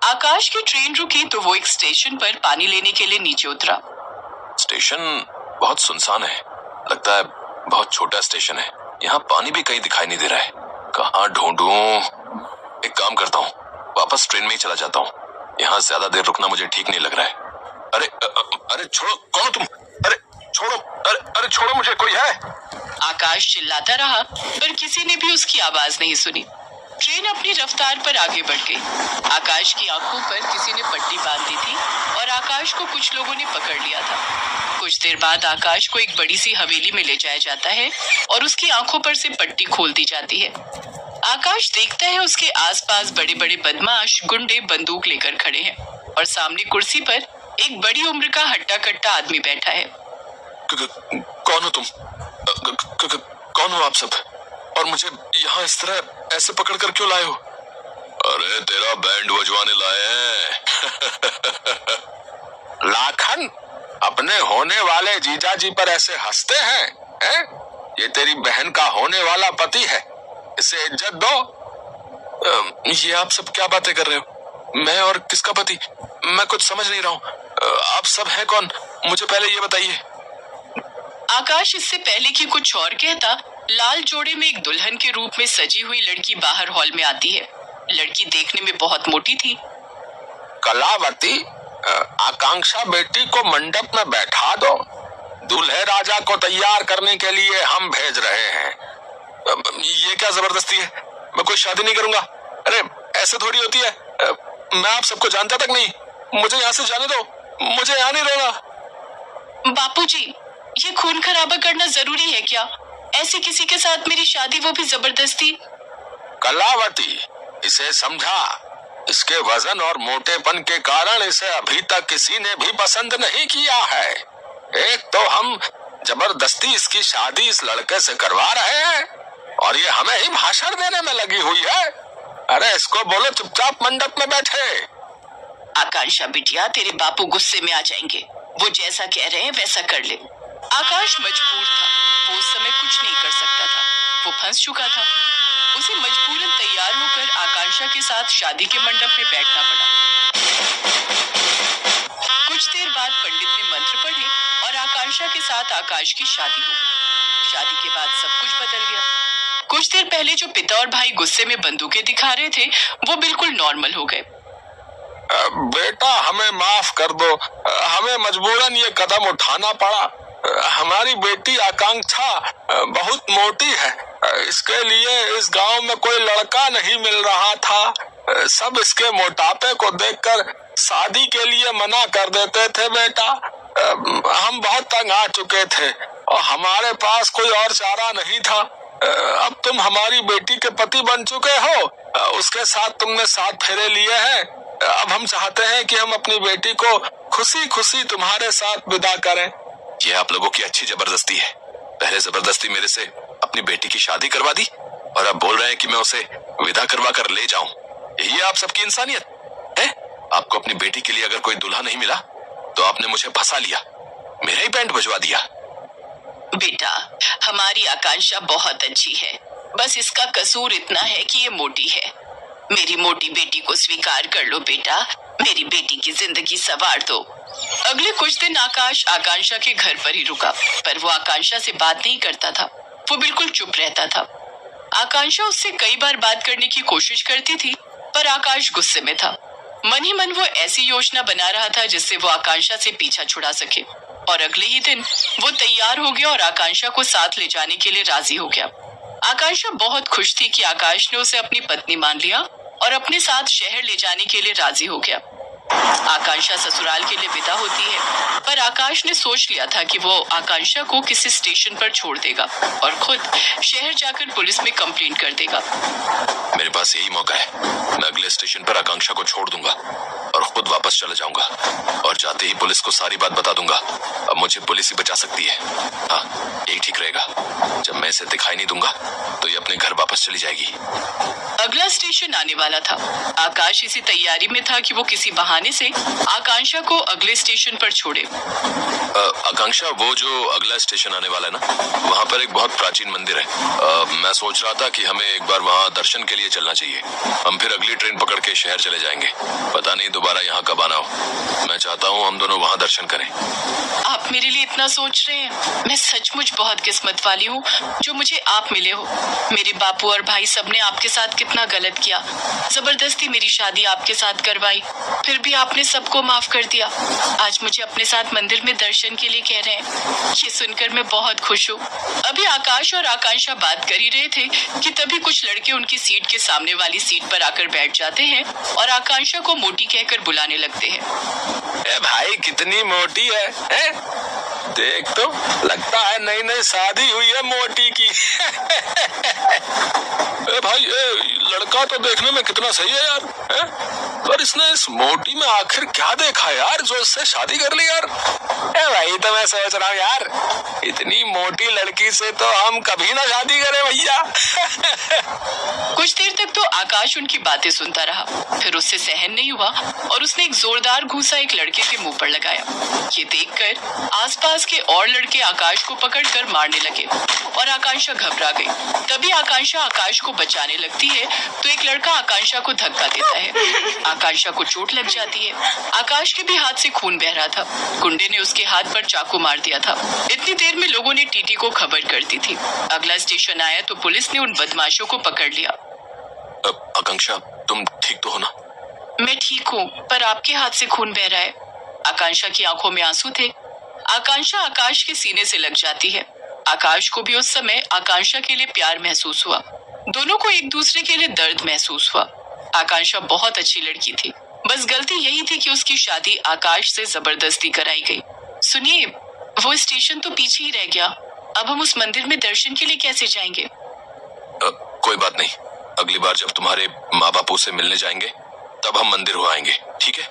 आकाश की ट्रेन रुकी तो वो एक स्टेशन पर पानी लेने के लिए नीचे उतरा। स्टेशन बहुत सुनसान है, लगता है बहुत छोटा स्टेशन है। यहाँ पानी भी कहीं दिखाई नहीं दे रहा है, कहाँ ढूंढूं? एक काम करता हूँ, वापस ट्रेन में ही चला जाता हूँ। यहाँ ज्यादा देर रुकना मुझे ठीक नहीं लग रहा है। अरे अरे छोड़ो, कौन हो तुम? अरे छोड़ो, अरे छोड़ो मुझे, कोई है? आकाश चिल्लाता रहा पर किसी ने भी उसकी आवाज नहीं सुनी। ट्रेन अपनी रफ्तार पर आगे बढ़ गई। आकाश की आंखों पर किसी ने पट्टी बांध दी थी और आकाश को कुछ लोगों ने पकड़ लिया था। कुछ देर बाद आकाश को एक बड़ी सी हवेली में ले जाया जाता है और उसकी आंखों पर से पट्टी खोल दी जाती है। आकाश देखता है उसके आसपास बड़े बड़े बदमाश गुंडे बंदूक लेकर खड़े हैं और सामने कुर्सी पर एक बड़ी उम्र का हट्टा कट्टा आदमी बैठा है। कौन हो तुम? कौन हो आप सब? और मुझे यहाँ इस तरह ऐसे पकड़कर क्यों लाए हो? अरे तेरा बैंड बजवाने लाए हैं। लाखन, अपने होने वाले जीजा जी पर ऐसे हंसते हैं? ये तेरी बहन का होने वाला पति है, इसे इज्जत दो। ये आप सब क्या बातें कर रहे हो? मैं और किसका पति? मैं कुछ समझ नहीं रहा हूँ। आप सब हैं कौन? मुझे पहले ये बताइए। आकाश इससे पहले कि कुछ और कहता, लाल जोड़े में एक दुल्हन के रूप में सजी हुई लड़की बाहर हॉल में आती है। लड़की देखने में बहुत मोटी थी। कलावती, आकांक्षा बेटी को मंडप में बैठा दो, दूल्हे राजा को तैयार करने के लिए हम भेज रहे हैं। ये क्या जबरदस्ती है? मैं कोई शादी नहीं करूंगा। अरे ऐसे थोड़ी होती है। मैं आप सबको जानता तक नहीं। मुझे यहाँ से जाने दो, मुझे यहाँ नहीं रहना। बापूजी, ये खून खराबा करना जरूरी है क्या? ऐसे किसी के साथ मेरी शादी, वो भी जबरदस्ती? कलावती, इसे समझा। इसके वजन और मोटेपन के कारण इसे अभी तक किसी ने भी पसंद नहीं किया है। एक तो हम जबरदस्ती इसकी शादी इस लड़के से करवा रहे हैं और ये हमें ही भाषण देने में लगी हुई है। अरे इसको बोलो चुपचाप मंडप में बैठे। आकांक्षा बिटिया, तेरे बापू गुस्से में आ जाएंगे। वो जैसा कह रहे हैं वैसा कर ले। आकाश मजबूर था, वो उस समय कुछ नहीं कर सकता था। वो फंस चुका था। उसे मजबूरन तैयार होकर आकांक्षा के साथ शादी के मंडप में बैठना पड़ा। कुछ देर बाद पंडित ने मंत्र पढ़े और आकांक्षा के साथ आकाश की शादी हो गई। शादी के बाद सब कुछ बदल गया। कुछ देर पहले जो पिता और भाई गुस्से में बंदूकें दिखा रहे थे, वो बिल्कुल नॉर्मल हो गए। बेटा, हमें माफ कर दो, हमें मजबूरन ये कदम उठाना पड़ा। हमारी बेटी आकांक्षा बहुत मोटी है, इसके लिए इस गांव में कोई लड़का नहीं मिल रहा था। सब इसके मोटापे को देखकर शादी के लिए मना कर देते थे। बेटा, हम बहुत तंग आ चुके थे और हमारे पास कोई और चारा नहीं था। अब तुम हमारी बेटी के पति बन चुके हो, उसके साथ तुमने 7 फेरे लिए हैं। अब हम चाहते हैं कि हम अपनी बेटी को खुशी खुशी तुम्हारे साथ विदा करें। ये आप लोगों की अच्छी जबरदस्ती है। पहले जबरदस्ती मेरे से अपनी बेटी की शादी करवा दी और अब बोल रहे हैं कि मैं उसे विदा करवा कर ले जाऊं। यही आप सबकी इंसानियत है? आपको अपनी बेटी के लिए अगर कोई दूल्हा नहीं मिला तो आपने मुझे फंसा लिया, मेरा ही बैंड बजवा दिया। बेटा, हमारी आकांक्षा बहुत अच्छी है, बस इसका कसूर इतना है कि ये मोटी है। मेरी मोटी बेटी को स्वीकार कर लो बेटा, मेरी बेटी की जिंदगी संवार दो। अगले कुछ दिन आकाश आकांक्षा के घर पर ही रुका, पर वो आकांक्षा से बात नहीं करता था। वो बिल्कुल चुप रहता था। आकांक्षा उससे कई बार बात करने की कोशिश करती थी, पर आकाश गुस्से में था। मन ही मन वो ऐसी योजना बना रहा था जिससे वो आकांक्षा से पीछा छुड़ा सके। और अगले ही दिन वो तैयार हो गया और आकांक्षा को साथ ले जाने के लिए राजी हो गया। आकांक्षा बहुत खुश थी कि आकाश ने उसे अपनी पत्नी मान लिया और अपने साथ शहर ले जाने के लिए राजी हो गया। आकांक्षा ससुराल के लिए विदा होती है, पर आकाश ने सोच लिया था कि वो आकांक्षा को किसी स्टेशन पर छोड़ देगा और खुद शहर जाकर पुलिस में कंप्लेंट कर देगा। मेरे पास यही मौका है, मैं अगले स्टेशन पर आकांक्षा को छोड़ दूंगा और खुद वापस चला जाऊंगा और जाते ही पुलिस को सारी बात बता दूंगा। अब मुझे पुलिस ही बचा सकती है। हाँ, यही ठीक रहेगा। जब मैं इसे दिखाई नहीं दूंगा तो ये अपने घर वापस पास चली जाएगी। अगला स्टेशन आने वाला था। आकाश इसी तैयारी में था कि वो किसी बहाने से आकांक्षा को अगले स्टेशन पर छोड़े। आकांक्षा, वो जो अगला स्टेशन आने वाला है ना, वहाँ पर एक बहुत प्राचीन मंदिर है। मैं सोच रहा था कि हमें एक बार वहाँ दर्शन के लिए चलना चाहिए। हम फिर अगली ट्रेन पकड़ के शहर चले जाएंगे। पता नहीं दोबारा यहाँ कब आना हो। मैं चाहता हूँ हम दोनों वहाँ दर्शन करें। आप मेरे लिए इतना सोच रहे हैं? मैं सचमुच बहुत किस्मत वाली हूँ जो मुझे आप मिले हो। मेरे बापू और भाई सबने आपके साथ कितना गलत किया, जबरदस्ती मेरी शादी आपके साथ करवाई, फिर भी आपने सबको माफ कर दिया। आज मुझे अपने साथ मंदिर में दर्शन के लिए कह रहे हैं। ये सुनकर मैं बहुत खुश हूँ। अभी आकाश और आकांक्षा बात कर ही रहे थे कि तभी कुछ लड़के उनकी सीट के सामने वाली सीट पर आकर बैठ जाते हैं और आकांक्षा को मोटी कहकर बुलाने लगते हैं। ए भाई, कितनी मोटी है, हैं? देख तो लगता है नई नई शादी हुई है मोटी की। ए भाई, लड़का तो देखने में कितना सही है यार, हैं? पर इसने इस मोटी में आखिर क्या देखा यार जो इससे शादी कर ली यार? ए भाई, तो मैं सोच रहा हूँ यार, इतनी मोटी लड़की से तो हम कभी ना शादी करें भैया। कुछ देर तक तो आकाश उनकी बातें सुनता रहा, फिर उससे सहन नहीं हुआ और उसने एक जोरदार घूंसा एक लड़के के मुंह पर लगाया। ये देखकर आसपास के और लड़के आकाश को पकड़कर मारने लगे और आकांक्षा घबरा गई। तभी आकांक्षा आकाश को बचाने लगती है तो एक लड़का आकांक्षा को धक्का देता है। आकांक्षा को चोट लग जाती है। आकाश के भी हाथ से खून बह रहा था। गुंडे ने उसके हाथ पर चाकू मार दिया था। इतनी देर में लोगों ने टीटी को खबर कर दी थी। अगला स्टेशन आया तो पुलिस ने उन बदमाशों को पकड़ लिया। आकांक्षा, तुम ठीक तो हो ना? मैं ठीक हूँ, पर आपके हाथ से खून बह रहा है। आकांक्षा की आंखों में आंसू थे। आकांक्षा आकाश के सीने से लग जाती है। आकाश को भी उस समय आकांक्षा के लिए प्यार महसूस हुआ। दोनों को एक दूसरे के लिए दर्द महसूस हुआ। आकांक्षा बहुत अच्छी लड़की थी, बस गलती यही थी कि उसकी शादी आकाश से जबरदस्ती कराई गई। सुनिए, वो स्टेशन तो पीछे ही रह गया। अब हम उस मंदिर में दर्शन के लिए कैसे जाएंगे? कोई बात नहीं, अगली बार जब तुम्हारे माँ बापू से मिलने जाएंगे तब हम मंदिर हो आएंगे, ठीक है?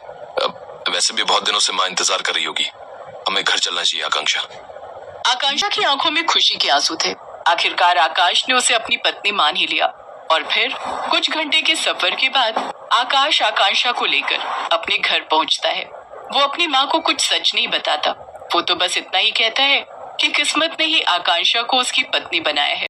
वैसे भी बहुत दिनों से माँ इंतजार कर रही होगी। हमें घर चलना चाहिए आकांक्षा। आकांक्षा की आंखों में खुशी के आंसू थे। आखिरकार आकाश ने उसे अपनी पत्नी मान ही लिया और फिर कुछ घंटे के सफर के बाद आकाश आकांक्षा को लेकर अपने घर पहुंचता है। वो अपनी माँ को कुछ सच नहीं बताता। वो तो बस इतना ही कहता है कि किस्मत ने ही आकांक्षा को उसकी पत्नी बनाया है।